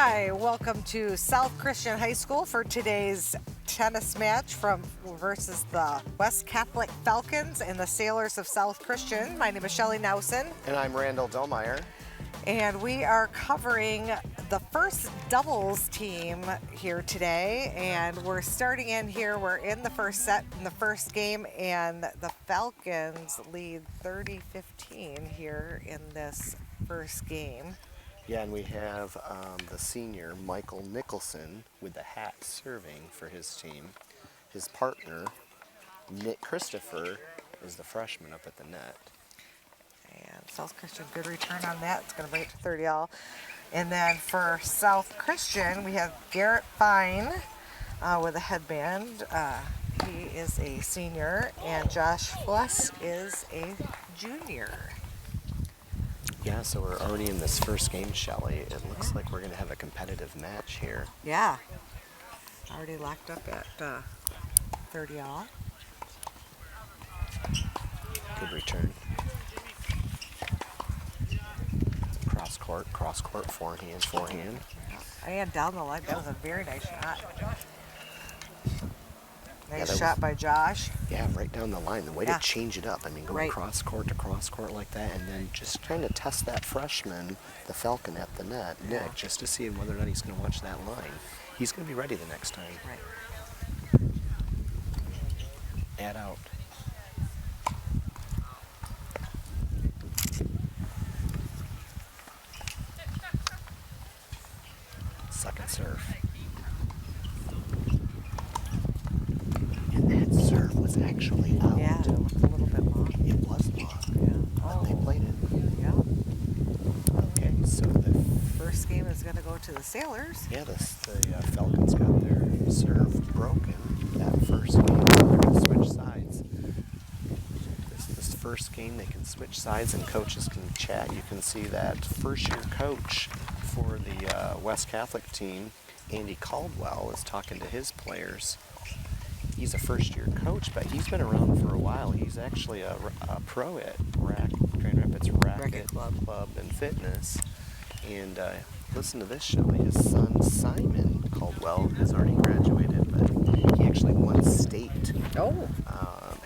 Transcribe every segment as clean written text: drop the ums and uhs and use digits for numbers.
Hi, welcome to South Christian High School for today's tennis match versus the West Catholic Falcons and the Sailors of South Christian. My name is Shelley Nausen. And I'm Randall Domeyer. And we are covering the first doubles team here today. And we're starting in here. We're in the first set in the first game, and the Falcons lead 30-15 here in this first game. Yeah, and we have the senior, Michael Nicholson, with the hat serving for his team. His partner, Nick Christopher, is the freshman up at the net. And South Christian, good return on that. It's going to bring it to 30-all. And then for South Christian, we have Garrett Fine with a headband. He is a senior, and Josh Fless is a junior. Yeah, so we're already in this first game, Shelley. It looks like we're going to have a competitive match here. Yeah. Already locked up at 30-all. Good return. Cross court, forehand. And down the line, that was a very nice shot. Nice Yeah, shot by Josh. Yeah, right down the line. The way to change it up. I mean, going cross court to cross court like that, and then just trying to test that freshman, the Falcon at the net, Nick, just to see whether or not he's going to watch that line. He's going to be ready the next time. Right. Add out. Second serve. And that serve was actually out. Yeah, it was a little bit long. It was long. Yeah. But they played it. Yeah. Okay, so the First game is going to go to the Sailors. Yeah, the Falcons got their serve broken that first game. They're going to switch sides. This first game, they can switch sides and coaches can chat. You can see that first-year coach for the West Catholic team, Andy Caldwell, is talking to his players. He's a first-year coach, but he's been around for a while. He's actually a pro at Grand Rapids Racket Club and Fitness. And listen to this, Shelley. His son, Simon Caldwell, has already graduated, but he actually won state. Oh.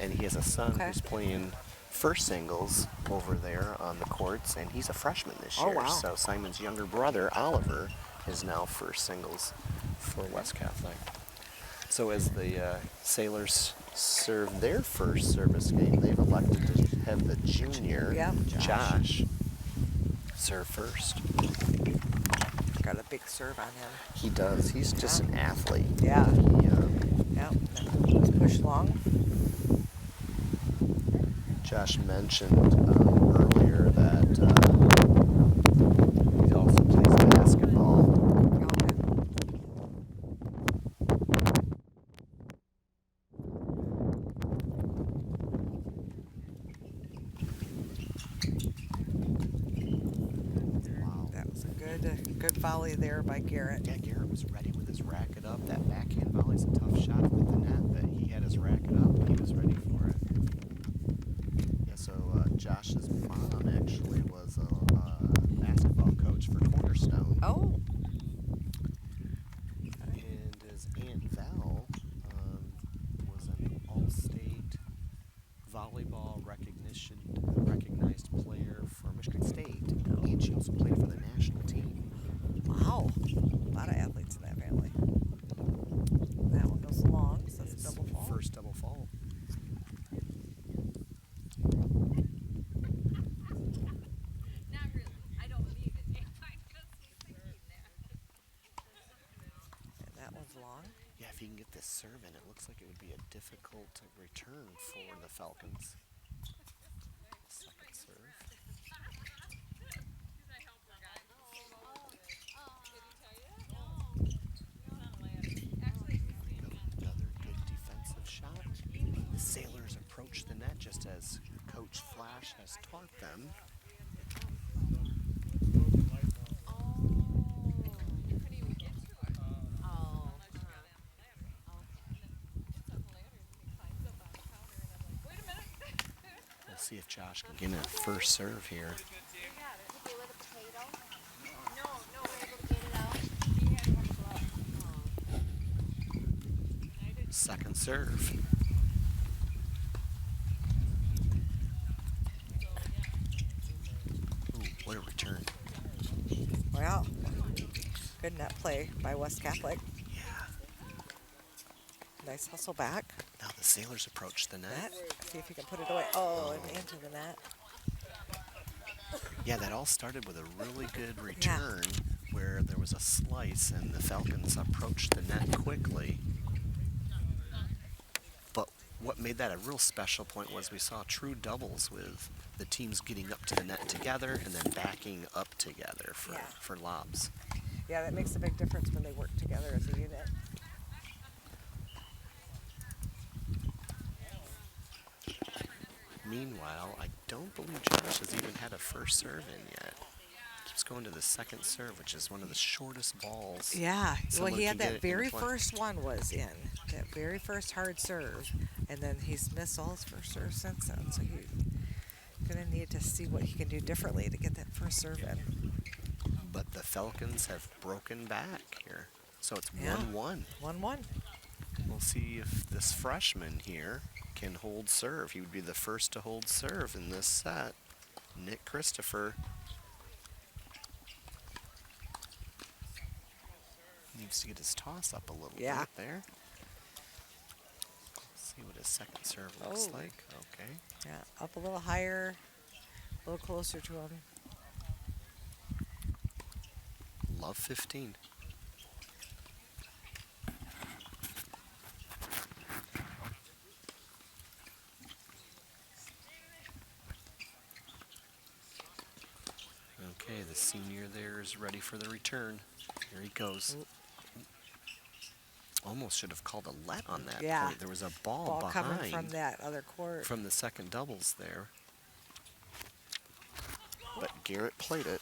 And he has a son who's playing first singles over there on the courts, and he's a freshman this year. Wow. So Simon's younger brother, Oliver, is now first singles for West Catholic. So as the Sailors serve their first service game, they've elected to have the junior, Josh, serve first. Got a big serve on him. He does. He's just an athlete. Yeah. He, push long. Josh mentioned earlier that he also plays basketball. Wow. That was a good volley there by Garrett. Yeah, Garrett was ready with his racket up. That backhand volley's a tough shot with the net, but he had his racket up and he was ready for it. Yeah, so Josh's mom actually was a basketball coach for Cornerstone. Oh. And his Aunt Val was an all-state volleyball recognized player for Michigan State. And she also played for the national team. Wow. A lot of athletes in that family. That one goes long, so it's double fall. First double fall. And that one's long. Yeah, if he can get this serve in, it looks like it would be a difficult return for the Falcons. Second serve. Another good defensive shot. The Sailors approach the net just as Coach Flash has taught them. We'll see if Josh can get a first serve here. Second serve. Ooh, what a return. Wow. Good net play by West Catholic. Yeah. Nice hustle back. Now the Sailors approach the net. Net. See if you can put it away. Oh, and into the net. Yeah, that all started with a really good Yeah. return where there was a slice and the Falcons approached the net quickly. But what made that a real special point was we saw true doubles with the teams getting up to the net together and then backing up together for lobs. Yeah, that makes a big difference when they work together as a unit. Meanwhile, I don't believe Josh has even had a first serve in yet. Keeps going to the second serve, which is one of the shortest balls. Yeah, well, someone he had can get that it into very play. first one was in, that very first hard serve, and then he's missed all his first serves since then, so he's going to need to see what he can do differently to get that first serve in. But the Falcons have broken back here. So it's Yeah. 1-1. 1-1. We'll see if this freshman here can hold serve. He would be the first to hold serve in this set. Nick Christopher needs to get his toss up a little Yeah. bit there. See what his second serve looks Oh. like. Okay. Yeah, up a little higher, a little closer to him. Love 15. Okay, the senior there is ready for the return. Here he goes. Ooh. Almost should have called a let on that Yeah. point. There was a ball Ball behind coming from that other court. from the second doubles there. But Garrett played it.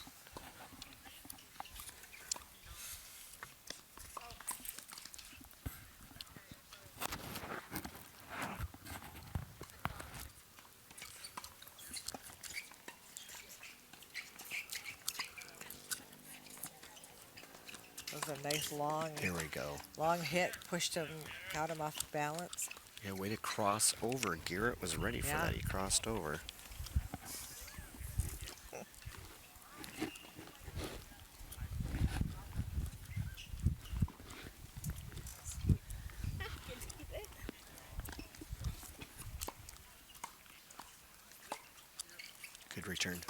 That was a nice Here we go. long hit, pushed him, got him off balance. Yeah, way to cross over. Garrett was ready for Yeah. that. He crossed over. Good return.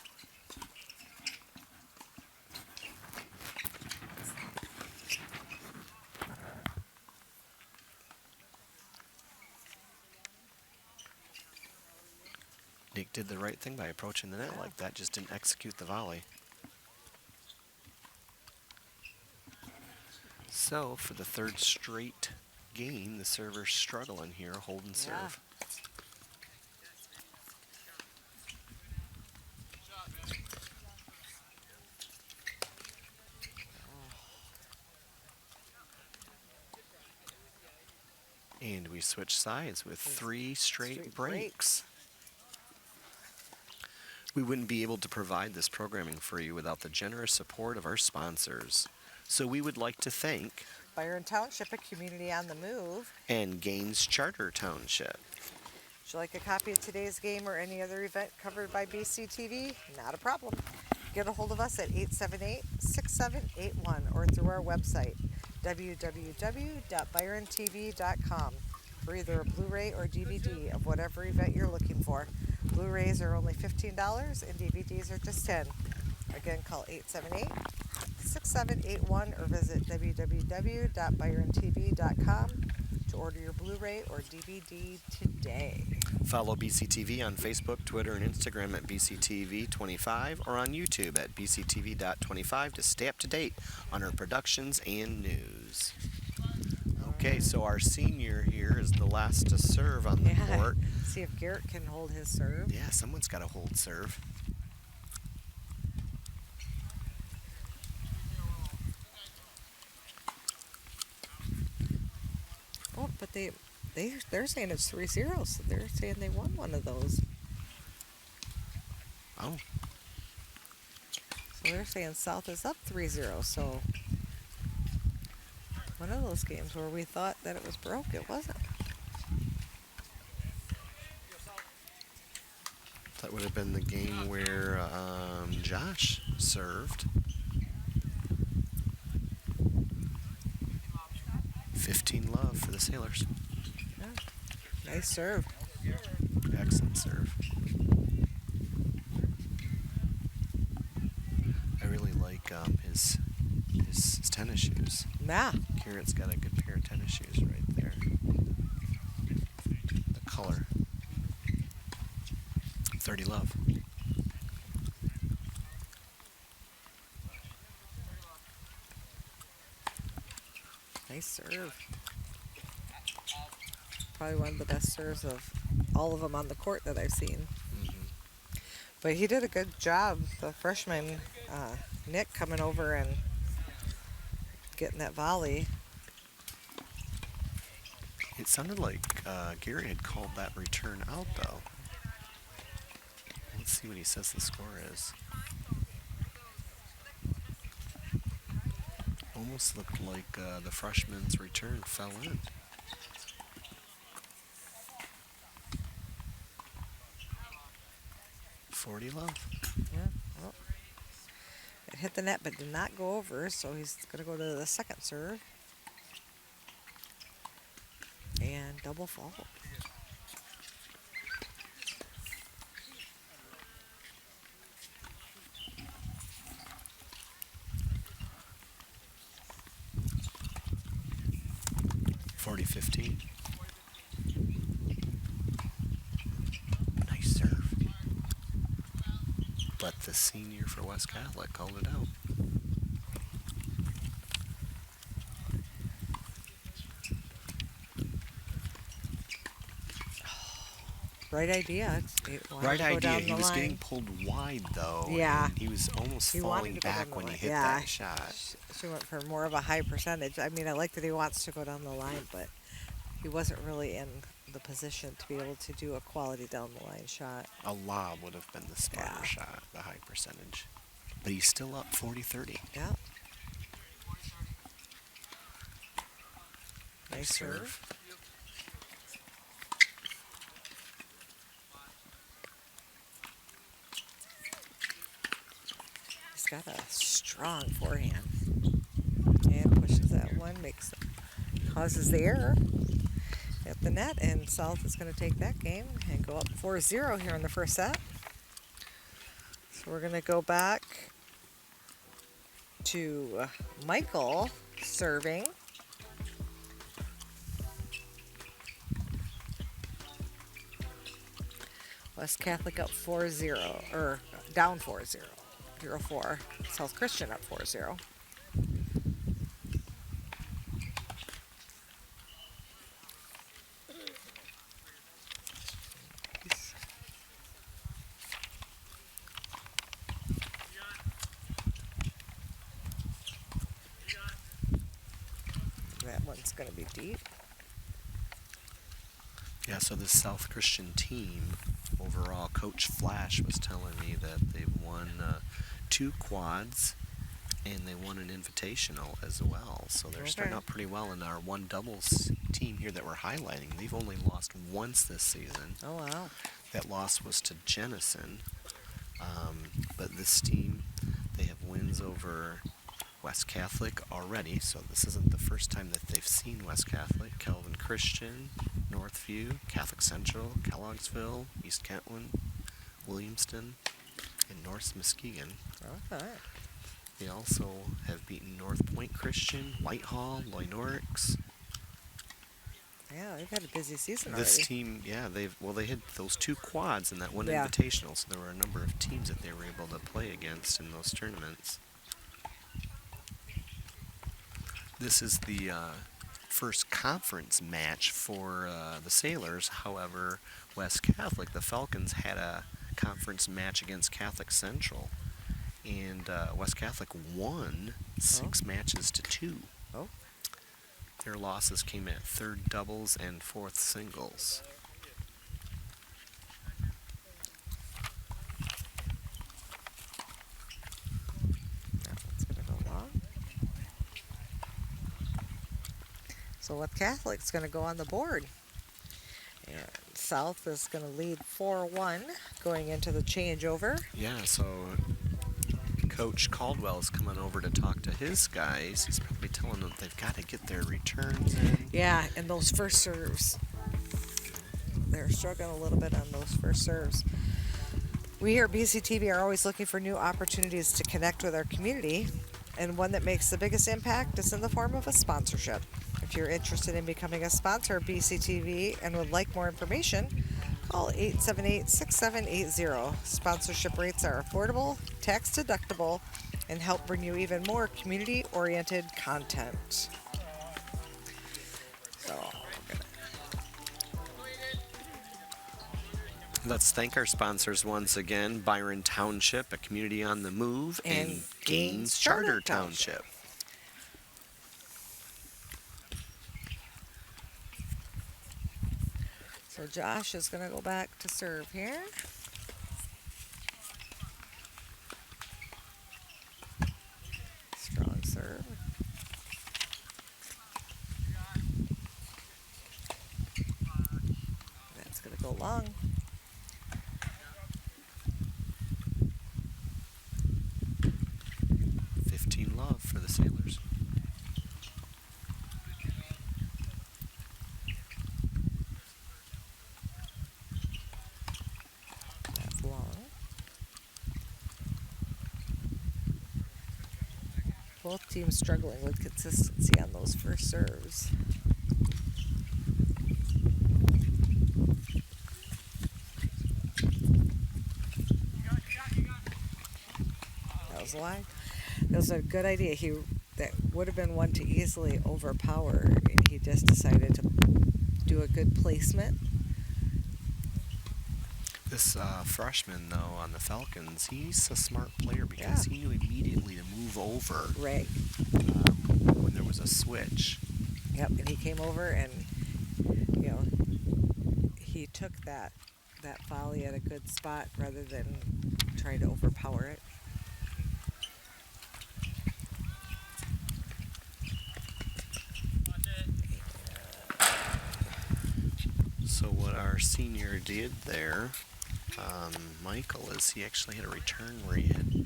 Nick did the right thing by approaching the net like that, just didn't execute the volley. So, for the third straight game, the server's struggling here, holding serve. And we switch sides with three straight breaks. We wouldn't be able to provide this programming for you without the generous support of our sponsors. So we would like to thank Byron Township, a community on the move. and Gaines Charter Township. Would you like a copy of today's game or any other event covered by BCTV? Not a problem. Get a hold of us at 878-6781 or through our website, www.byrontv.com, for either a Blu-ray or DVD of whatever event you're looking for. Blu-rays are only $15 and DVDs are just $10. Again, call 878-6781 or visit www.byrontv.com to order your Blu-ray or DVD today. Follow BCTV on Facebook, Twitter, and Instagram at BCTV25 or on YouTube at BCTV.25 to stay up to date on our productions and news. Okay, so our senior here is the last to serve on the court. See if Garrett can hold his serve. Yeah, someone's got to hold serve. Oh, but they're saying it's 3-0, so they're saying they won one of those. Oh, So they're saying South is up 3-0, so one of those games where we thought that it was broke, it wasn't. That would have been the game where Josh served. 15-love for the Sailors. Yeah. Nice serve. Excellent serve. I really like his tennis shoes. Yeah. Kieran's got a good pair of tennis shoes right there. The color. 30-love. Nice serve. Probably one of the best serves of all of them on the court that I've seen. But he did a good job, the freshman Nick, coming over and getting that volley. It sounded like Gary had called that return out, though. Let's see what he says the score is. Almost looked like the freshman's return fell in. $40-love. Yeah. Well, it hit the net but did not go over, so he's going to go to the second serve. And double fault. $40-15. Nice serve. But the senior for West Catholic called it out. Right idea. Right idea. He was line. getting pulled wide, though. Yeah. And he was almost He wanted falling to go down back the when he line. hit Yeah. that shot. She went for more of a high percentage. I mean, I like that he wants to go down the line, but he wasn't really in the position to be able to do a quality down the line shot. A lob would have been the smarter Yeah. shot, the high percentage. But he's still up 40-30. Yeah. Nice serve. He's got a strong forehand. And pushes that one, causes the error at the net, and South is going to take that game and go up 4-0 here in the first set. So we're going to go back to Michael serving. West Catholic up 4-0, or down 4-0, 0-4. South Christian up 4-0. That one's going to be deep. Yeah, so this South Christian team, overall, Coach Flash was telling me that they've won 2 quads and they won an invitational as well. So they're starting out pretty well. And our one doubles team here that we're highlighting, they've only lost once this season. Oh, wow. That loss was to Jennison. But this team, they have wins over West Catholic already, so this isn't the first time that they've seen West Catholic. Calvin Christian, Northview, Catholic Central, Kellogg'sville, East Kentland, Williamston, and North Muskegon. Okay. They also have beaten North Point Christian, Whitehall, Loynorix. Yeah, they've had a busy season This already. team, yeah, they had those 2 quads and that one Yeah. invitational, so there were a number of teams that they were able to play against in those tournaments. This is the first conference match for the Sailors. However, West Catholic, the Falcons, had a conference match against Catholic Central, and West Catholic won 6 matches to 2. Oh. Their losses came at 3rd doubles and 4th singles. That one's going to go long. So West Catholic's going to go on the board. And South is going to lead 4-1. going into the changeover. Yeah, so Coach Caldwell's coming over to talk to his guys. He's probably telling them they've got to get their returns in. Yeah, and those first serves. They're struggling a little bit on those first serves. We here at BCTV are always looking for new opportunities to connect with our community, and one that makes the biggest impact is in the form of a sponsorship. If you're interested in becoming a sponsor of BCTV and would like more information, call 878-6780. Sponsorship rates are affordable, tax deductible, and help bring you even more community-oriented content. So, Let's thank our sponsors once again: Byron Township, a community on the move, and Gaines Charter Township. So Josh is going to go back to serve here. Strong serve. That's going to go long. Love for the Sailors. That's long. Both teams struggling with consistency on those first serves. That was wide. That was a good idea. That would have been one to easily overpower, and he just decided to do a good placement. This freshman, though, on the Falcons, he's a smart player because he knew immediately to move over. Right. When there was a switch. Yep, and he came over and, he took that volley at a good spot rather than trying to overpower it. So what our senior did there, Michael, is he actually had a return where he had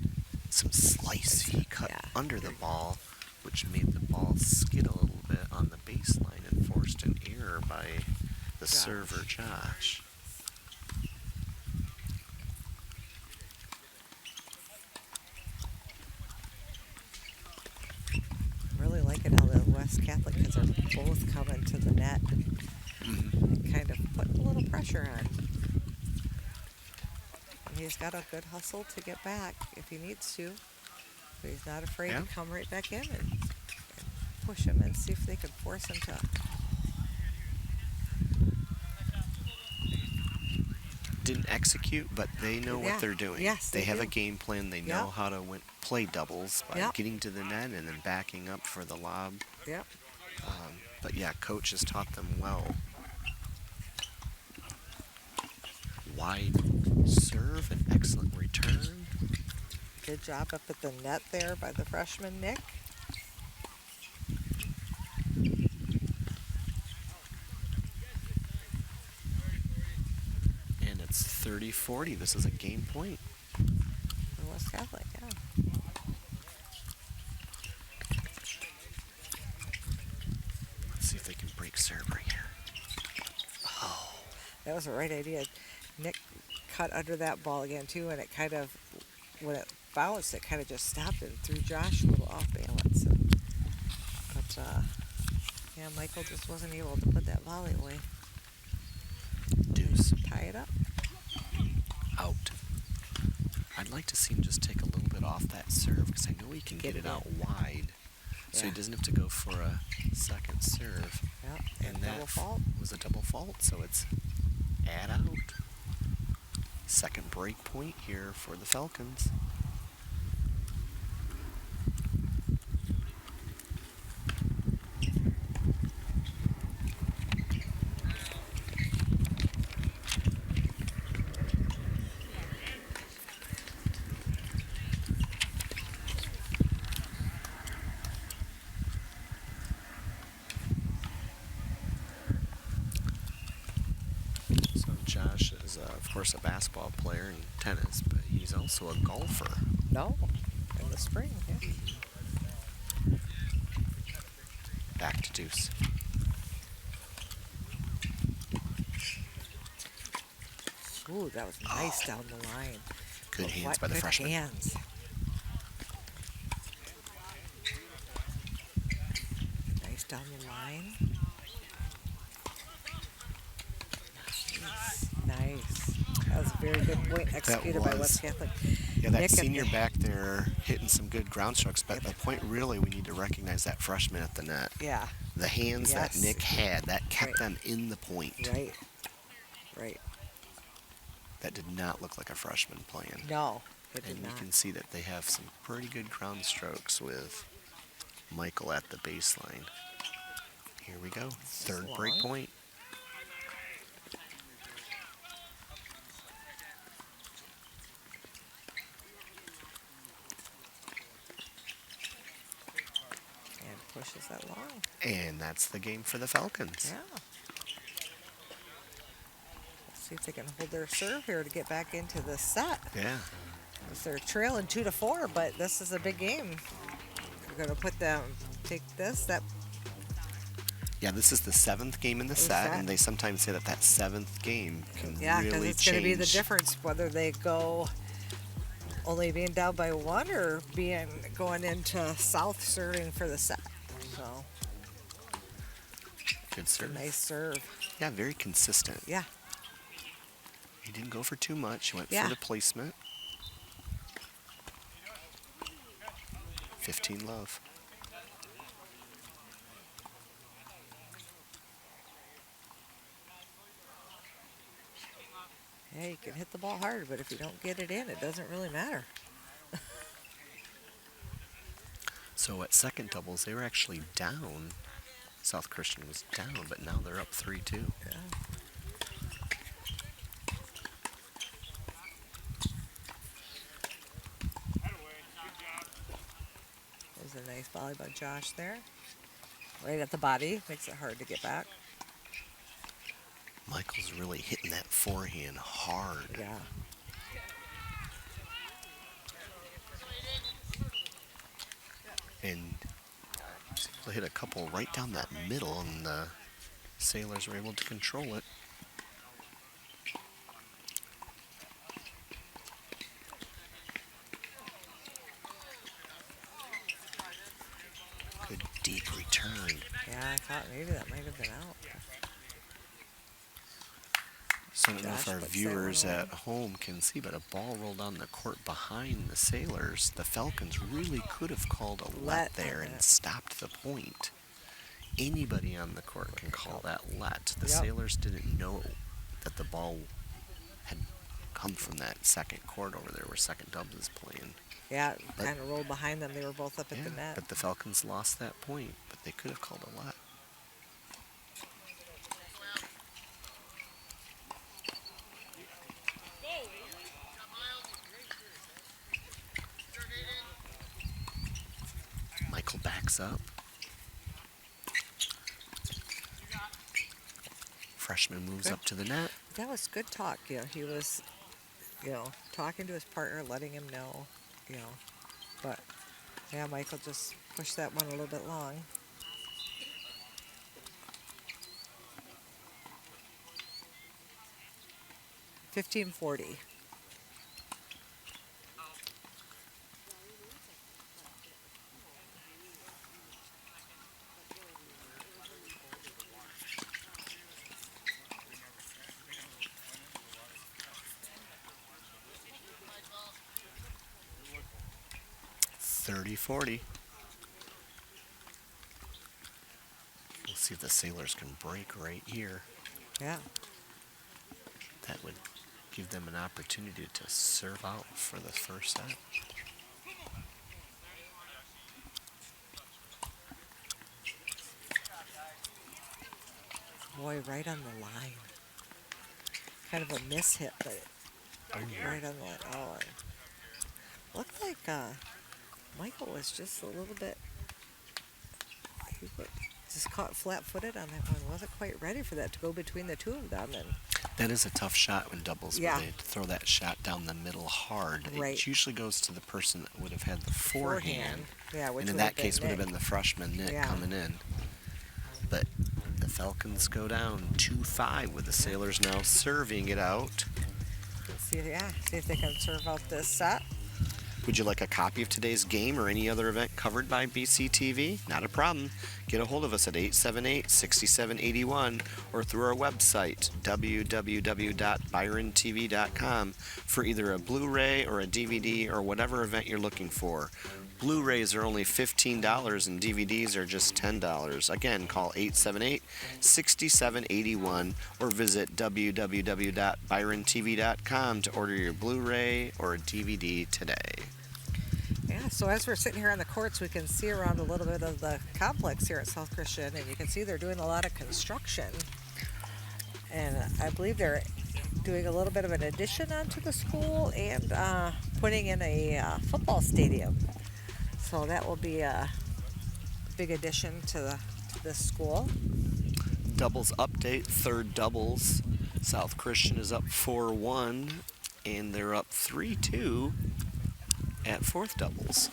some slice. He cut under the ball, which made the ball skid a little bit on the baseline and forced an error by the server, Josh. Really like it how the West Catholic kids are both coming to the net and kind of putting a little pressure on. And he's got a good hustle to get back if he needs to. But he's not afraid to come right back in and push him and see if they can force him to. Didn't execute, but they know what they're doing. Yes, they have do. a game plan. They know how to play doubles by getting to the net and then backing up for the lob. Yep. But yeah, coach has taught them well. Wide serve, an excellent return. Good job up at the net there by the freshman, Nick. And it's 30-40. This is a game point. For West Catholic, Let's see if they can break serve right here. Oh. That was the right idea. Nick cut under that ball again, too, and it kind of, when it bounced, it kind of just stopped and threw Josh a little off balance. But, Michael just wasn't able to put that volley away. Deuce. Tie it up. Out. I'd like to see him just take a little bit off that serve because I know he can get it out wide. So he doesn't have to go for a second serve. Yeah, and that double fault. Was a double fault, so it's add out. Second break point here for the Falcons. Josh is, of course, a basketball player in tennis, but he's also a golfer. No, in the spring. Yeah. Back to deuce. Ooh, that was nice down the line. Good But hands by the good freshman. hands. Nice down the line. Nice. That was a very good point executed by West Catholic. Yeah, that Nick at senior the- back there hitting some good ground strokes, but the point really we need to recognize that freshman at the net. Yeah. The hands that Yes. Nick had, that kept Right. them in the point. Right. Right. That did not look like a freshman playing. No, it did And not. you can see that they have some pretty good ground strokes with Michael at the baseline. Here we go. Third break Long. point. And pushes that long. And that's the game for the Falcons. Yeah. Let's see if they can hold their serve here to get back into the set. Yeah. Because they're trailing 2-4, but this is a big game. We're going to put them, take this, that. Yeah, this is the 7th game in the set, and they sometimes say that that 7th game can Yeah, because really it's change. going to be the difference whether they go only being down by 1 or going into south serving for the set. So, Good it's a serve. nice serve. Yeah, very consistent. Yeah. He didn't go for too much. He went Yeah. for the placement. 15 love. Yeah, you can hit the ball hard, but if you don't get it in, it doesn't really matter. So at second doubles, they were actually down. South Christian was down, but now they're up 3-2. Yeah. There's a nice volley by Josh there. Right at the body. Makes it hard to get back. Michael's really hitting that forehand hard. Yeah. And they hit a couple right down that middle, and the Sailors were able to control it. Good deep return. Yeah, I thought maybe that might have been out. So I don't know if Josh our puts that viewers one away. at home can see, but a ball rolled on the court behind the Sailors. The Falcons really could have called a let there and stopped the point. Anybody on the court can call that let. The Yep. Sailors didn't know that the ball had come from that second court over there where second dubs is playing. Yeah, it kind of rolled behind them. They were both up at the net. But the Falcons lost that point, but they could have called a let. Michael backs up. Freshman moves Good. up to the net. That was good talk. You know, he was, talking to his partner, letting him know, But, yeah, Michael just pushed that one a little bit long. $15.40. $30-40. We'll see if the Sailors can break right here. Yeah. That would give them an opportunity to serve out for the first set. Boy, right on the line. Kind of a miss hit, but right on the line. Oh, looked like Michael was just a little bit. He just just caught flat-footed on that one. Wasn't quite ready for that to go between the two of them. And That is a tough shot when doubles, yeah, where they throw that shot down the middle hard. right. It usually goes to the person that would have had the forehand. Yeah, which And in would that have been case would have Nick. been the freshman Nick Yeah. coming in. But the Falcons go down 2-5 with the Sailors now serving it out. Let's see, see if they can serve out this set. Would you like a copy of today's game or any other event covered by BCTV? Not a problem. Get a hold of us at 878-6781 or through our website, www.byrontv.com, for either a Blu-ray or a DVD or whatever event you're looking for. Blu-rays are only $15 and DVDs are just $10. Again, call 878-6781 or visit www.byrontv.com to order your Blu-ray or a DVD today. Yeah, so as we're sitting here on the courts, we can see around a little bit of the complex here at South Christian, and you can see they're doing a lot of construction. And I believe they're doing a little bit of an addition onto the school and putting in a football stadium. So that will be a big addition to this school. Doubles update, third doubles. South Christian is up 4-1, and they're up 3-2 at fourth doubles.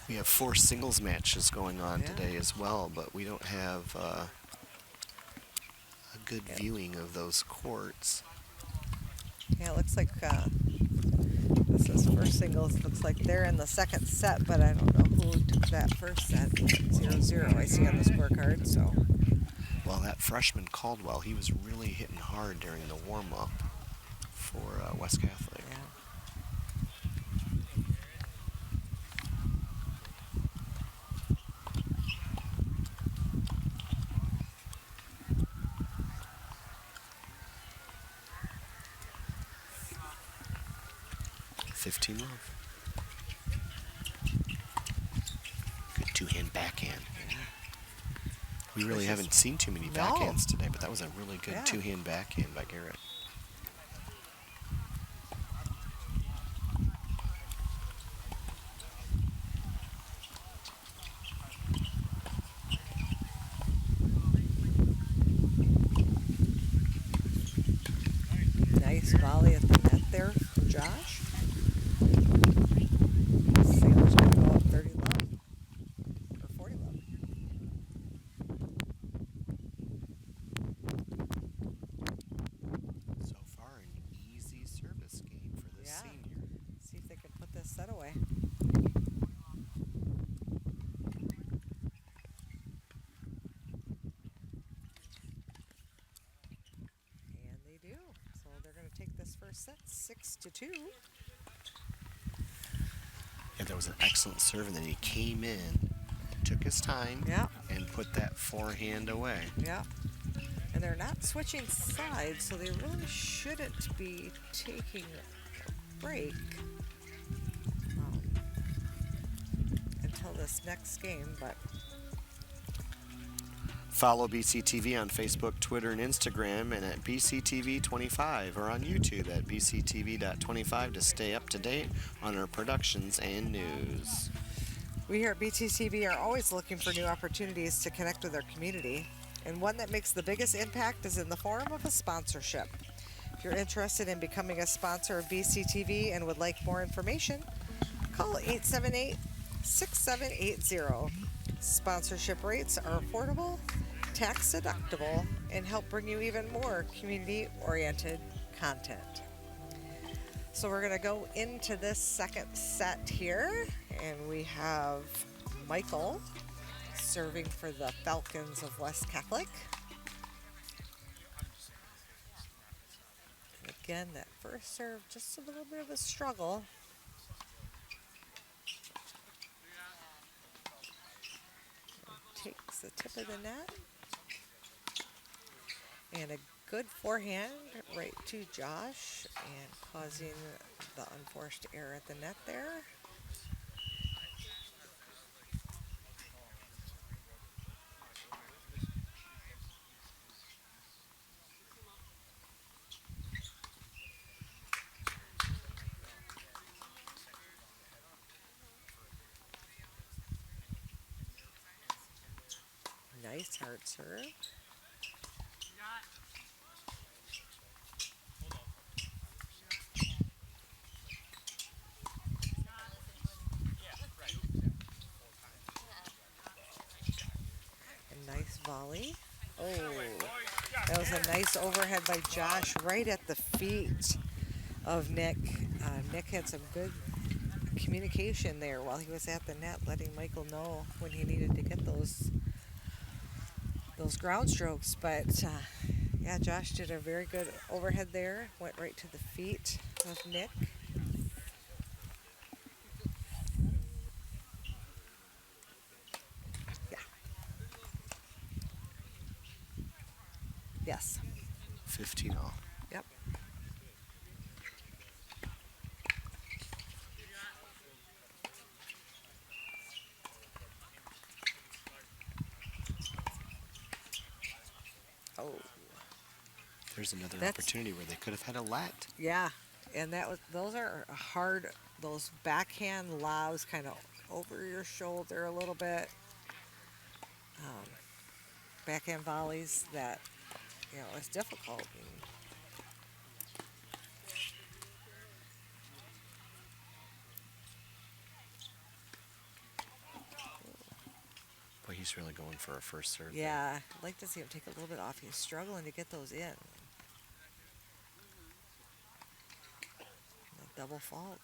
We have 4 singles matches going on today as well, but we don't have a good viewing of those courts. Yeah, it looks like this is first singles. Looks like they're in the second set, but I don't know who took that first set. 0-0 I see on the scorecard. So. Well, that freshman Caldwell, he was really hitting hard during the warm-up for West Catholic. Yeah. Love. Good two-hand backhand. We really haven't seen too many backhands today, but that was a really good two-hand backhand by Garrett. Nice volley at the net there from Josh. Sailors going to go up 30 love. Or 40 love. So far, an easy service game for this senior. See if they can put this set away. And they do. So they're going to take this first set 6-2. Yeah, that was an excellent serve, and then he came in, took his time, and put that forehand away. Yeah. And they're not switching sides, so they really shouldn't be taking a break until this next game. But follow BCTV on Facebook, Twitter, and Instagram, and at BCTV25, or on YouTube at BCTV.25 to stay up to date on our productions and news. we here at BCTV are always looking for new opportunities to connect with our community. And one that makes the biggest impact is in the form of a sponsorship. If you're interested in becoming a sponsor of BCTV and would like more information, call 878-6780. Sponsorship rates are affordable, tax deductible, and help bring you even more community-oriented content. So we're going to go into this second set here, and we have Michael serving for the Falcons of West Catholic. Again, that first serve, just a little bit of a struggle. Takes the tip of the net. And a good forehand right to Josh, and causing the unforced error at the net there. Nice hard serve. A nice volley. Oh, that was a nice overhead by Josh right at the feet of Nick. Nick had some good communication there while he was at the net, letting Michael know when he needed to get those ground strokes. But yeah, Josh did a very good overhead there. Went right to the feet of Nick. Yeah. Yes. 15 all. Yep. Oh, There's another that's opportunity where they could have had a let. yeah. And those are hard. Those backhand lobs kind of over your shoulder a little bit. Um, Backhand volleys that it's difficult. And Boy, he's really going for a first serve. yeah, I'd like to see him take a little bit off. He's struggling to get those in. A double fault.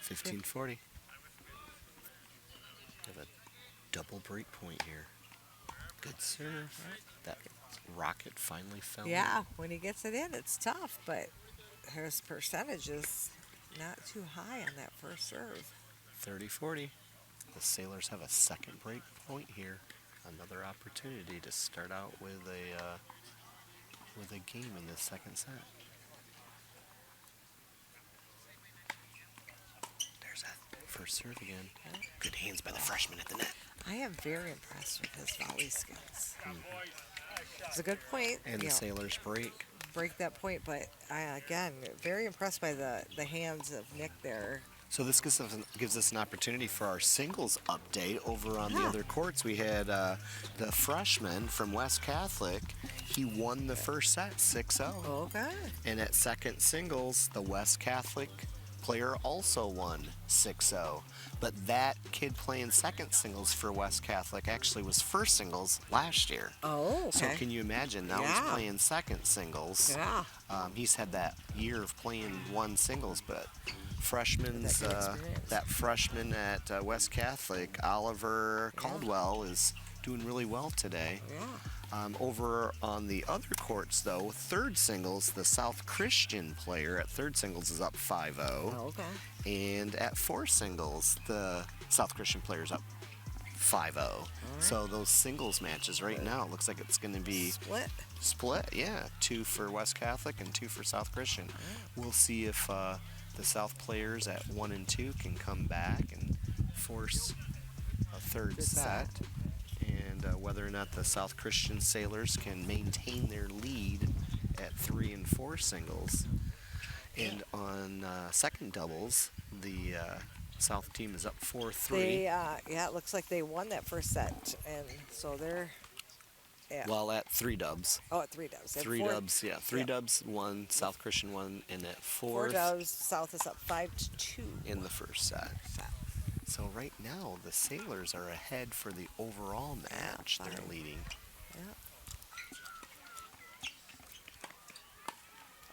There. 15-40. Have a double break point here. Good serve. That rocket finally fell in. Yeah, when he gets it in, it's tough, but his percentage is not too high on that first serve. 30-40. The Sailors have a second break point here. Another opportunity to start out with a game in the second set. There's that first serve again. Good hands by the freshman at the net. I am very impressed with his volley skills. It's a good point. And the Sailors break that point, but again, very impressed by the hands of Nick there. So this gives us an opportunity for our singles update over on the other courts. We had the freshman from West Catholic. He won the first set 6-0. Okay. And at second singles, the West Catholic player also won 6-0. But that kid playing second singles for West Catholic actually was first singles last year. Oh, okay. So can you imagine? Now he's playing second singles. Yeah. He's had that year of playing one singles, but that freshman at West Catholic, Oliver Caldwell, is doing really well today. Yeah. Over on the other courts, though, third singles, the South Christian player at third singles is up 5-0. Oh, okay. And at fourth singles, the South Christian player is up 5-0. Right. So those singles matches right now, it looks like it's going to be split, yeah. 2 for West Catholic and 2 for South Christian. We'll see if the South players at 1 and 2 can come back and force a third set. And whether or not the South Christian Sailors can maintain their lead at 3 and 4 singles. And on second doubles, the South team is up 4-3. It looks like they won that first set, and so they're. Yeah. Well, at 3 dubs. Oh, at 3 dubs. At 3 four, dubs, yeah. 3 dubs, 1 South Christian, 1, and at 4 dubs, South is up 5-2 in the first set. So right now, the Sailors are ahead for the overall match. They're leading. Yeah.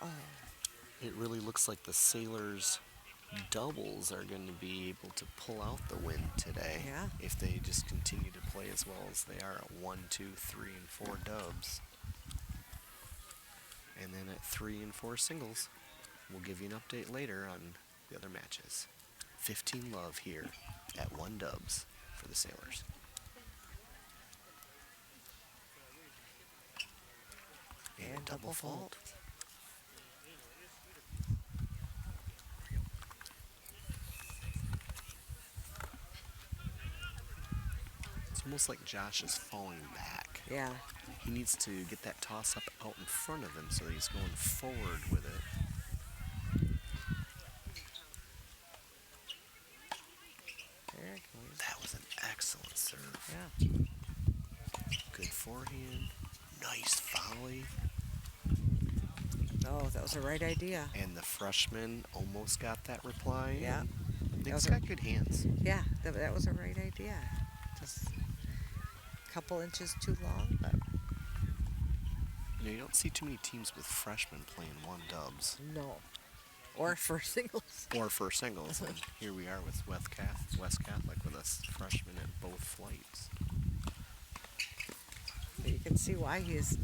Oh. It really looks like the Sailors doubles are going to be able to pull out the win today. Yeah. If they just continue to play as well as they are at 1, 2, 3, and 4 dubs. And then at 3 and 4 singles, we'll give you an update later on the other matches. 15 love here at 1 dubs for the Sailors. And double fault. almost like Josh is falling back. Yeah. He needs to get that toss up out in front of him so he's going forward with it. There it goes. That was an excellent serve. Yeah. Good forehand. Nice volley. Oh, that was the right idea. And the freshman almost got that reply. Yeah. Nick's got good hands. Yeah, that was a right idea. Just a couple inches too long, but You don't see too many teams with freshmen playing one dubs. no. Or for singles. Or for singles. And here we are with West Catholic with a freshman at both flights. But you can see why he's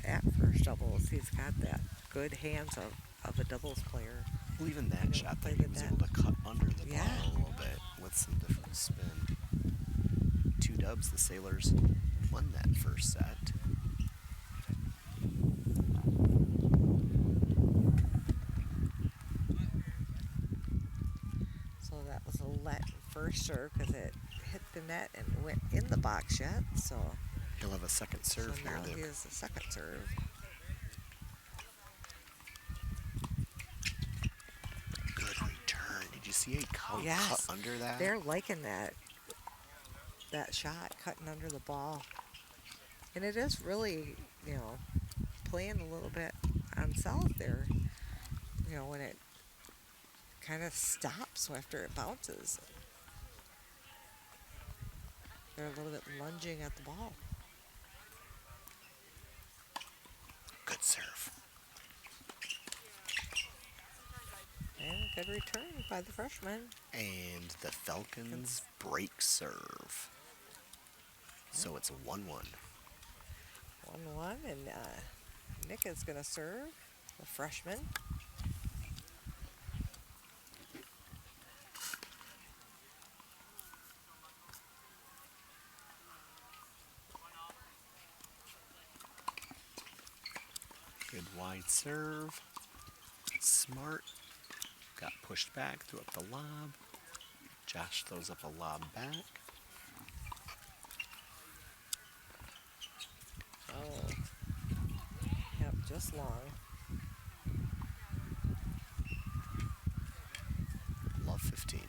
at first doubles. He's got that good hands of a doubles player. Well, even that shot there, play he with was that. able to cut under the Yeah. ball a little bit with some different spin. 2 dubs, the Sailors won that first set. So that was a let first serve because it hit the net and went in the box yet. So, He'll have a second serve so here. now he has the second serve. Good return. Did you see a cut Yes. under that? They're liking that shot, cutting under the ball. And it is really, playing a little bit on south there. When it kind of stops after it bounces. They're a little bit lunging at the ball. Good serve. And good return by the freshman. And the Falcons break serve. So it's a 1-1. 1-1, and Nick is going to serve, the freshman. Good wide serve. Smart. Got pushed back, threw up the lob. Josh throws up a lob back. Oh, yep, just long. Love 15.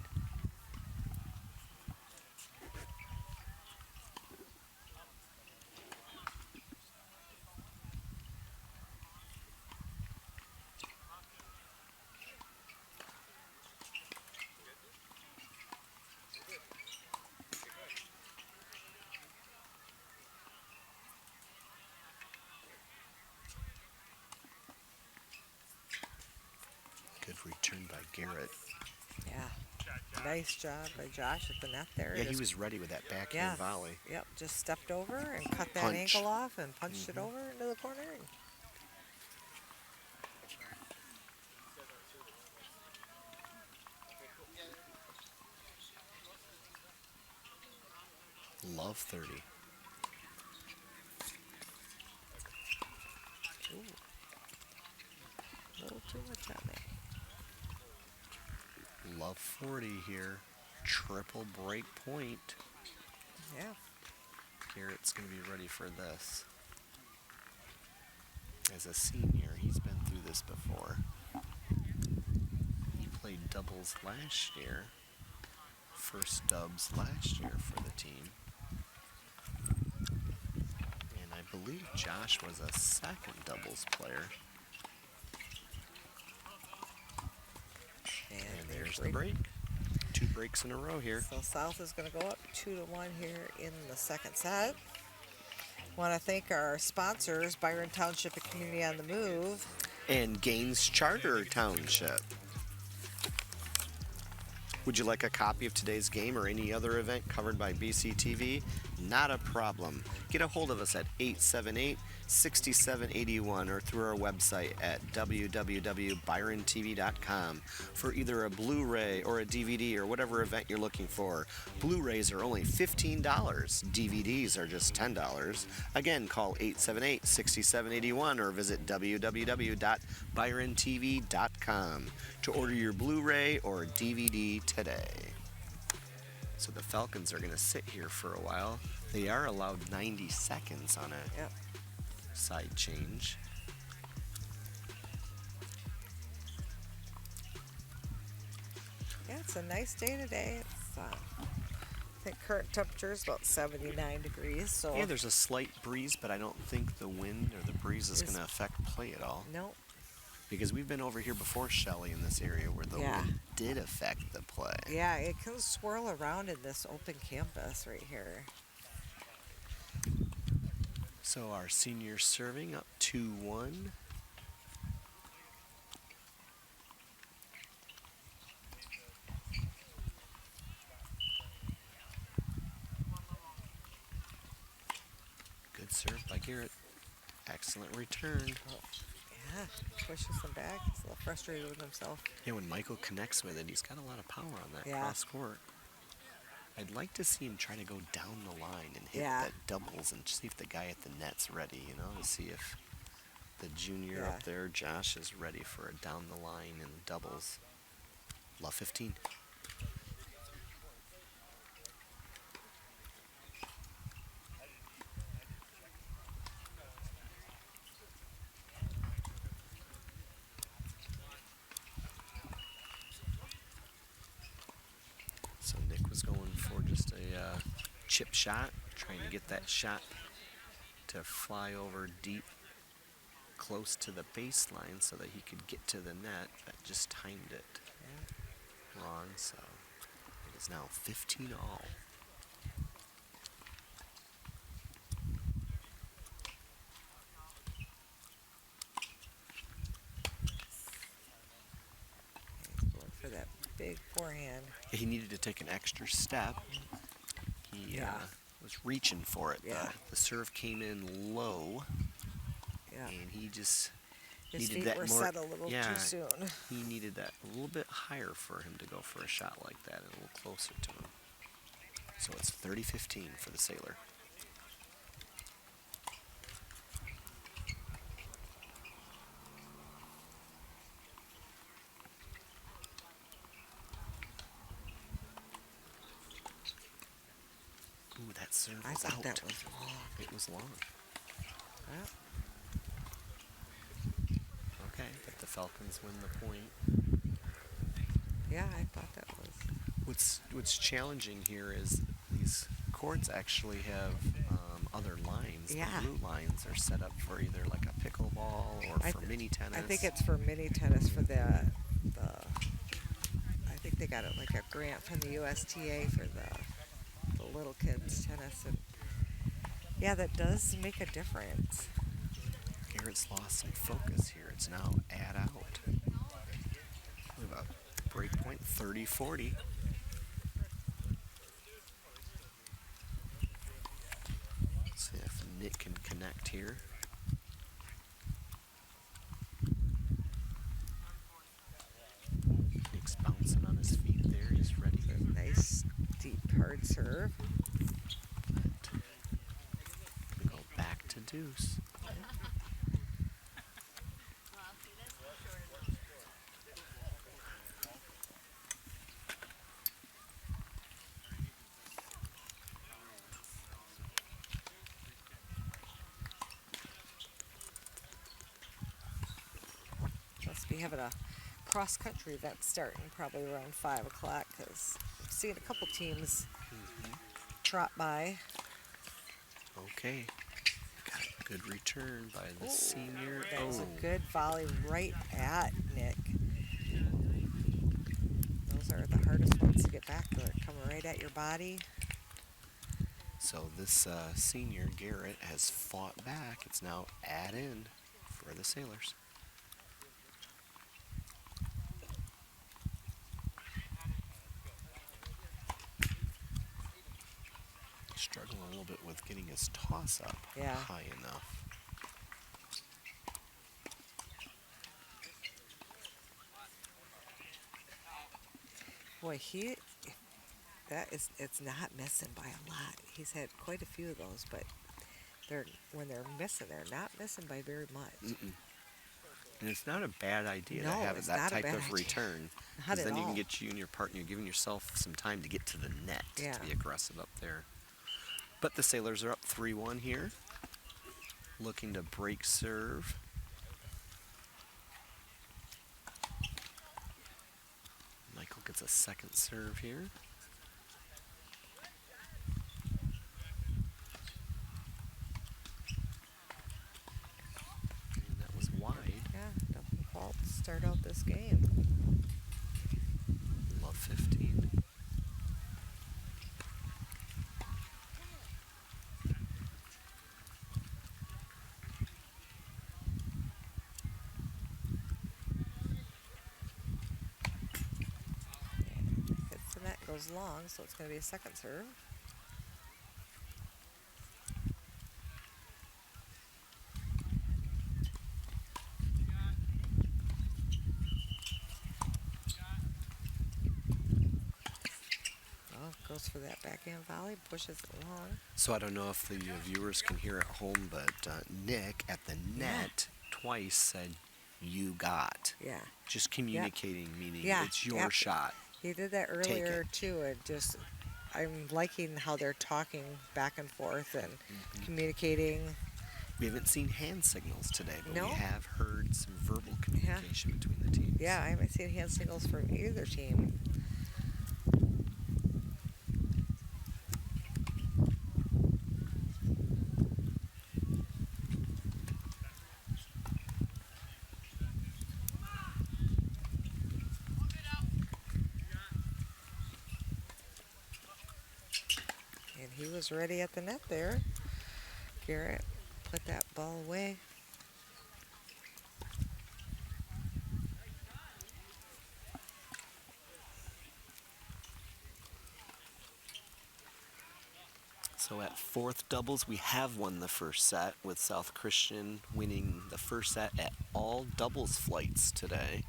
Good return by Garrett. Yeah. Nice job by Josh at the net there. Yeah, he Just- was ready with that backhand volley. Yep, just stepped over and cut that Punch. ankle off and punched it over into the corner. Love 30. Ooh. A little too much on there. Love 40 here. Triple break point. Yeah. Garrett's going to be ready for this. As a senior, he's been through this before. He played doubles last year. First dubs last year for the team. And I believe Josh was a second doubles player. And there's the break. 2 breaks in a row here. So South is going to go up 2-1 here in the second set. Want to thank our sponsors, Byron Township and Community on the Move. And Gaines Charter Township. Would you like a copy of today's game or any other event covered by BCTV? Not a problem. Get a hold of us at 878-6781 or through our website at www.byrontv.com for either a Blu-ray or a DVD or whatever event you're looking for. Blu-rays are only $15. DVDs are just $10. Again, call 878-6781 or visit www.byrontv.com to order your Blu-ray or DVD today. So the Falcons are going to sit here for a while. They are allowed 90 seconds on a Yep. side change. Yeah, it's a nice day today. It's, I think current temperature is about 79 degrees. So Yeah, there's a slight breeze, but I don't think the wind or the breeze is going to affect play at all. Nope. Because we've been over here before, Shelly, in this area where the Yeah. wind did affect the play. Yeah, it can swirl around in this open campus right here. So our senior serving up 2-1. Good serve by Garrett. Excellent return. Oh, yeah, pushes him back. He's a little frustrated with himself. Yeah, when Michael connects with it, he's got a lot of power on that Yeah. cross court. I'd like to see him try to go down the line and hit Yeah. that doubles and see if the guy at the net's ready, to see if the junior Yeah. up there, Josh, is ready for a down the line and doubles. Love 15. So Nick was going for just a chip shot, trying to get that shot to fly over deep close to the baseline so that he could get to the net, but just timed it wrong, so it is now 15 all. He's going for that big forehand. He needed to take an extra step. He Yeah. was reaching for it. Yeah. The serve came in low, Yeah. and he just His needed feet that were more. set a little Yeah, too soon. he needed that a little bit higher for him to go for a shot like that, and a little closer to him. So it's 30-15 for the Sailor. Ooh, that serve I was thought out. that was long. It was long. Well, Okay, but the Falcons win the point. yeah, I thought that was. What's challenging here is these courts actually have other lines. Yeah. The blue lines are set up for either like a pickleball or for mini tennis. I think it's for mini tennis for the. I think they got it like a grant from the USTA for the little kids tennis, and yeah, that does make a difference. Garrett's lost some focus here. It's now add out. We have a break point, 30-40. See if Nick can connect here. Nick's bouncing on his feet there. He's ready. Nice deep hard serve. We go back to deuce. Must be having a cross country event starting probably around 5 o'clock because I'm seeing a couple teams trot by. Okay. Got a good return by the senior. That was a good volley right at Nick. Those are the hardest ones to get back. They're coming right at your body. So this senior, Garrett, has fought back. It's now add in for the Sailors. Struggling a little bit with getting his toss up Yeah. high enough. Boy, it's not missing by a lot. He's had quite a few of those, but when they're missing, they're not missing by very much. Mm-mm. And it's not a bad idea to No, have it's that not a type bad of idea. return. Not Because at then you can all. get you and your partner, you're giving yourself some time to get to the net Yeah. to be aggressive up there. But the Sailors are up 3-1 here. Looking to break serve. Michael gets a second serve here. And that was wide. Yeah, double fault to start out this game. Love 15. Hits the net, goes long, so it's going to be a second serve. Oh, goes for that backhand volley, pushes it long. So I don't know if the viewers can hear at home, but Nick at the net twice said, "You got." Yeah. Just communicating, meaning Yeah, it's your yep. shot. He did that Take earlier it. too, and just I'm liking how they're talking back and forth and communicating. We haven't seen hand signals today, but No. we have heard some verbal communication between the teams. Yeah, I haven't seen hand signals from either team. And he was ready at the net there. Garrett put that ball away. So at fourth doubles, we have won the first set, with South Christian winning the first set at all doubles flights today.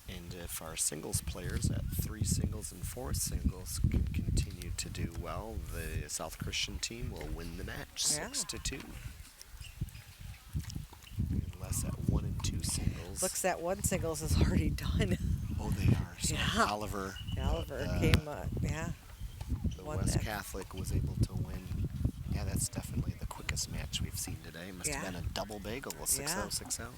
And if our singles players at 3 singles and 4 singles can continue to do well, the South Christian team will win the match Yeah. 6-2. Unless at 1 and 2 singles. Looks that one singles is already done. Oh, they are. So Yeah. Oliver Came, yeah. the won West that. Catholic was able to win. Yeah, that's definitely the quickest match we've seen today. Must have Yeah. been a double bagel, a 6-0, Yeah. 6-0.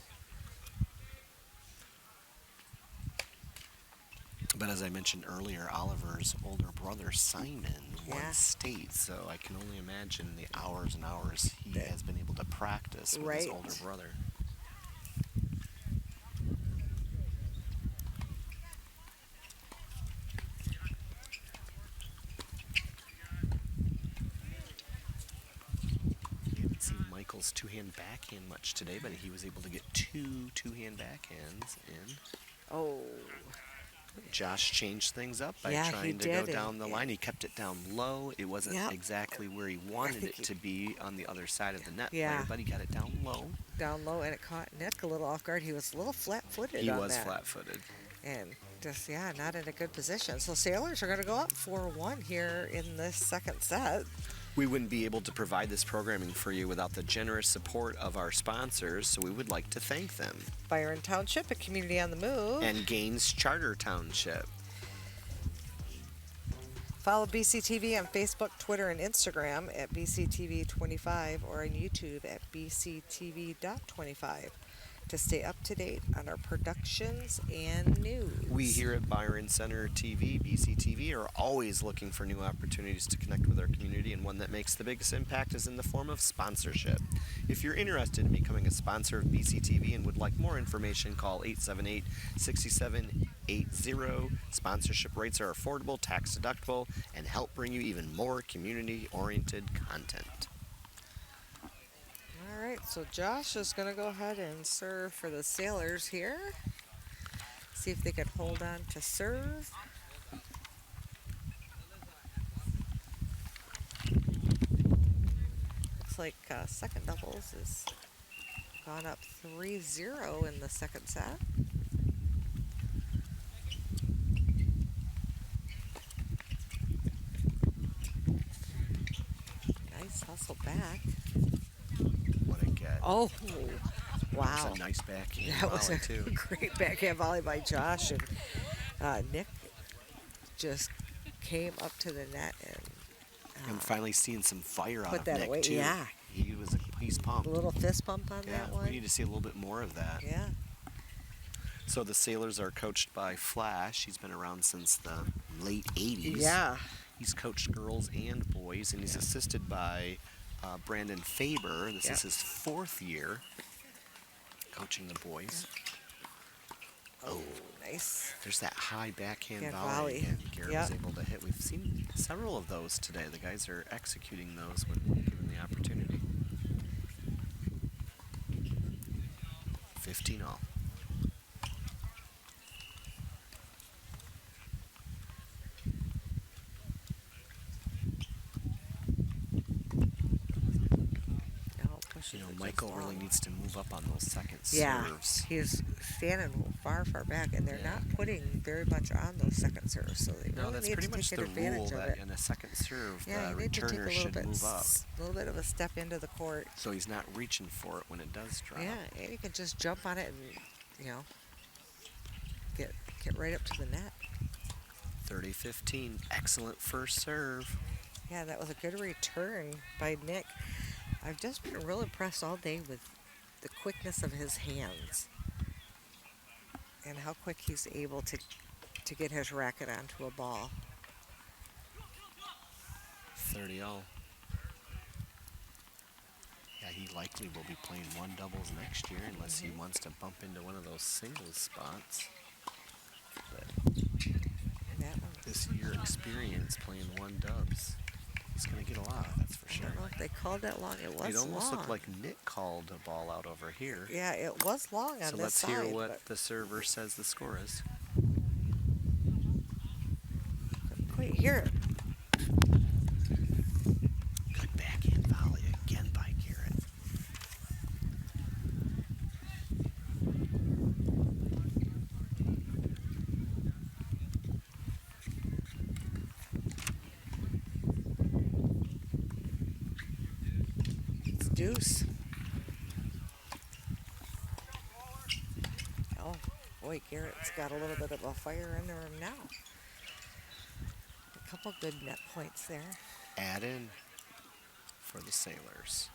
But as I mentioned earlier, Oliver's older brother, Simon, won Yeah. state, so I can only imagine the hours and hours he That- has been able to practice with his Right. older brother. We haven't seen Michael's two-hand backhand much today, but he was able to get two two-hand backhands in. Oh, Josh changed things up by Yeah, he trying to go did, down and- the line. He kept it down low. It wasn't Yep. exactly where he wanted think it to be on the other side of the net Yeah. player, but he got it down low. down low, and it caught Nick a little off guard. He was a little flat-footed He on was that. flat-footed. And just, yeah, not in a good position. So Sailors are going to go up 4-1 here in this second set. We wouldn't be able to provide this programming for you without the generous support of our sponsors, so we would like to thank them. Byron Township, a community on the move. And Gaines Charter Township. Follow BCTV on Facebook, Twitter, and Instagram at BCTV25 or on YouTube at BCTV.25 to stay up to date on our productions and news. We here at Byron Center TV, BCTV, are always looking for new opportunities to connect with our community, and one that makes the biggest impact is in the form of sponsorship. If you're interested in becoming a sponsor of BCTV and would like more information, call 878-6780. Sponsorship rates are affordable, tax deductible, and help bring you even more community-oriented content. All right, so Josh is going to go ahead and serve for the Sailors here. See if they can hold on to serve. Looks like second doubles is gone up 3-0 in the second set. Hustle back. What I get. Oh, That wow. was a nice backhand That was volley, a too. great backhand volley by Josh. And Nick just came up to the net and I'm finally seeing some fire out put of that Nick, away. too. Yeah. He's A pumped. little fist bump on Yeah, that one. we need to see a little bit more of that. Yeah. So the Sailors are coached by Flash. He's been around since the late 80s. Yeah. He's coached girls and boys, and he's assisted by Brandon Faber. This Yep. is his 4th year coaching the boys. Oh, nice. There's that high backhand Yeah, volley volley. again. Garrett Yep. was able to hit. We've seen several of those today. The guys are executing those when given the opportunity. 15 all. Now pushes You know, it just Michael really long. needs to move up on those second Yeah, serves. he's standing far, far back, and they're Yeah. not putting very much on those second serves, so they No, really that's need pretty to much take the advantage rule of that it. in a second serve, Yeah, the you need to take a returner little should bit, move up. a little bit of a step into the court. So he's not reaching for it when it does drop. Yeah, and you can just jump on it and get right up to the net. 30-15. Excellent first serve. Yeah, that was a good return by Nick. I've just been real impressed all day with the quickness of his hands and how quick he's able to get his racket onto a ball. 30 all. Yeah, he likely will be playing one doubles next year unless he wants to bump into one of those singles spots. But That one, this year experience playing one dubs, he's going to get a lot, that's for I sure. don't know if they called that long. It was It almost long. looked like Nick called a ball out over here. Yeah, it was long on So this let's side. hear what but the server says the score is. couldn't quite hear it. Good backhand volley again by Garrett. It's deuce. Oh, boy, Garrett's got a little bit of a fire under him now. A couple good net points there. Add in for the Sailors.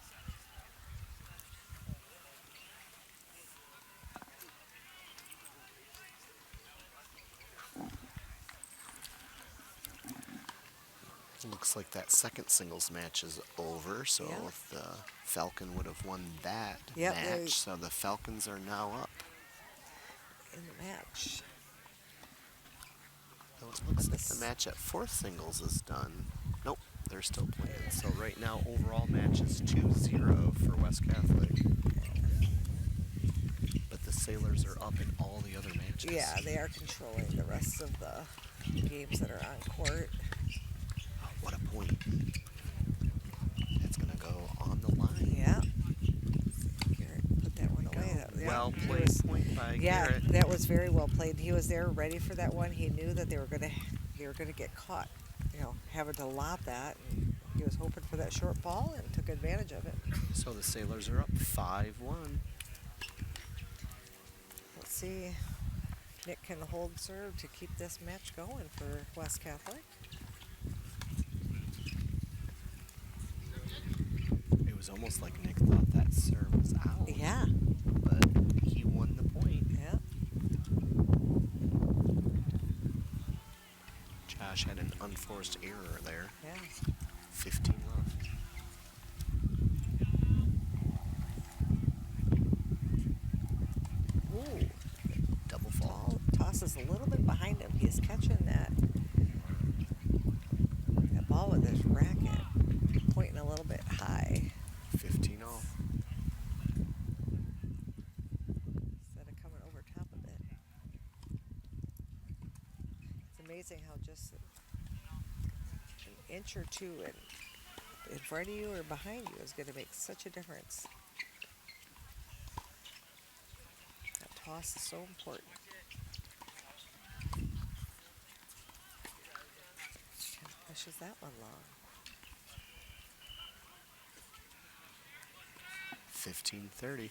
Looks like that second singles match is over, so Yeah. if the Falcon would have won that Yep, they- match, so the Falcons are now up. In the match. Though it looks like the This- match at fourth singles is done. Nope, they're still playing. So right now, overall match is 2-0 for West Catholic. But the Sailors are up in all the other matches. Yeah, they are controlling the rest of the games that are on court. Oh, what a point. That's going to go on the line. Yeah. Garrett put that one Go. away. Yeah, Well he played was- point by Yeah, Garrett. that was very well played. He was there ready for that one. He knew that they were gonna get caught, having to lob that. And he was hoping for that short ball and took advantage of it. So the Sailors are up 5-1. Let's see if Nick can hold serve to keep this match going for West Catholic. It was almost like Nick thought that serve was out. Yeah, But he won the point. yeah. Josh had an unforced error there. Yeah. 15 left. Ooh, Double fault. toss is a little bit behind him. He's catching that ball with his racket, pointing a little bit high 15 all. instead of coming over top of it. It's amazing how just an inch or two in front of you or behind you is going to make such a difference. That toss is so important. Pushes that one long. 15-30.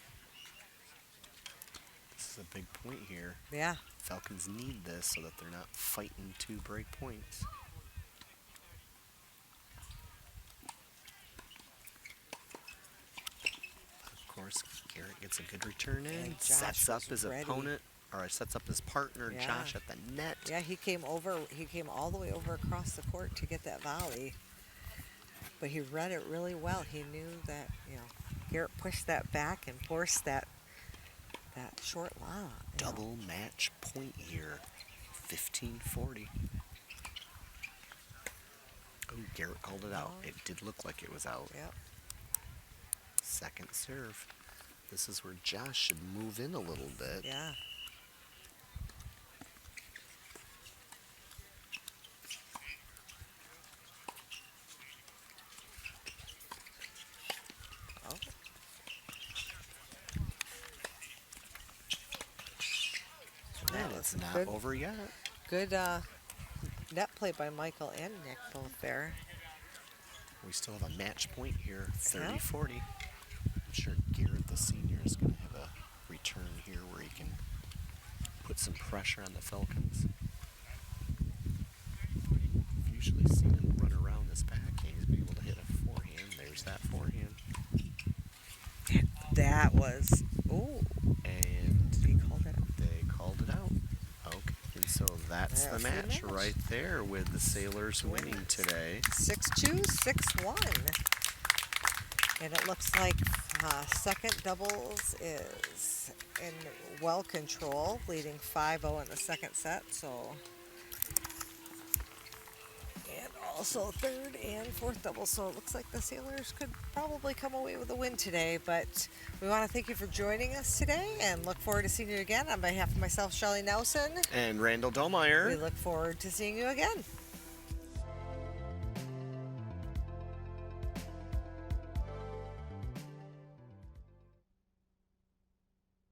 This is a big point here. Yeah. Falcons need this so that they're not fighting to break points. Of course, Garrett gets a good return in. And Josh Sets up was his ready. opponent, or sets up his partner, Yeah. Josh, at the net. Yeah, he came all the way over across the court to get that volley. But he read it really well. He knew that, Garrett pushed that back and forced that short lob. Double match point here. 15-40. Oh, Garrett called it out. It did look like it was out. Yep. Second serve. This is where Josh should move in a little bit. Yeah. Oh. And it's not good. over yet. Good net play by Michael and Nick both there. We still have a match point here, 30-40. I'm sure Garrett, the senior, is going to have a return here where he can put some pressure on the Falcons. I've usually seen him run around this back. He's been able to hit a forehand. There's that forehand. That was, ooh, And he called it out. they called it out. Okay, and so that's the match right there with the Sailors winning today. 6-2, 6-1. And it looks like second doubles is in well control, leading 5-0 in the second set. So, and also third and fourth doubles. So it looks like the Sailors could probably come away with a win today. But we want to thank you for joining us today and look forward to seeing you again. On behalf of myself, Shelley Nelson, And Randall we Dolmeyer. look forward to seeing you again.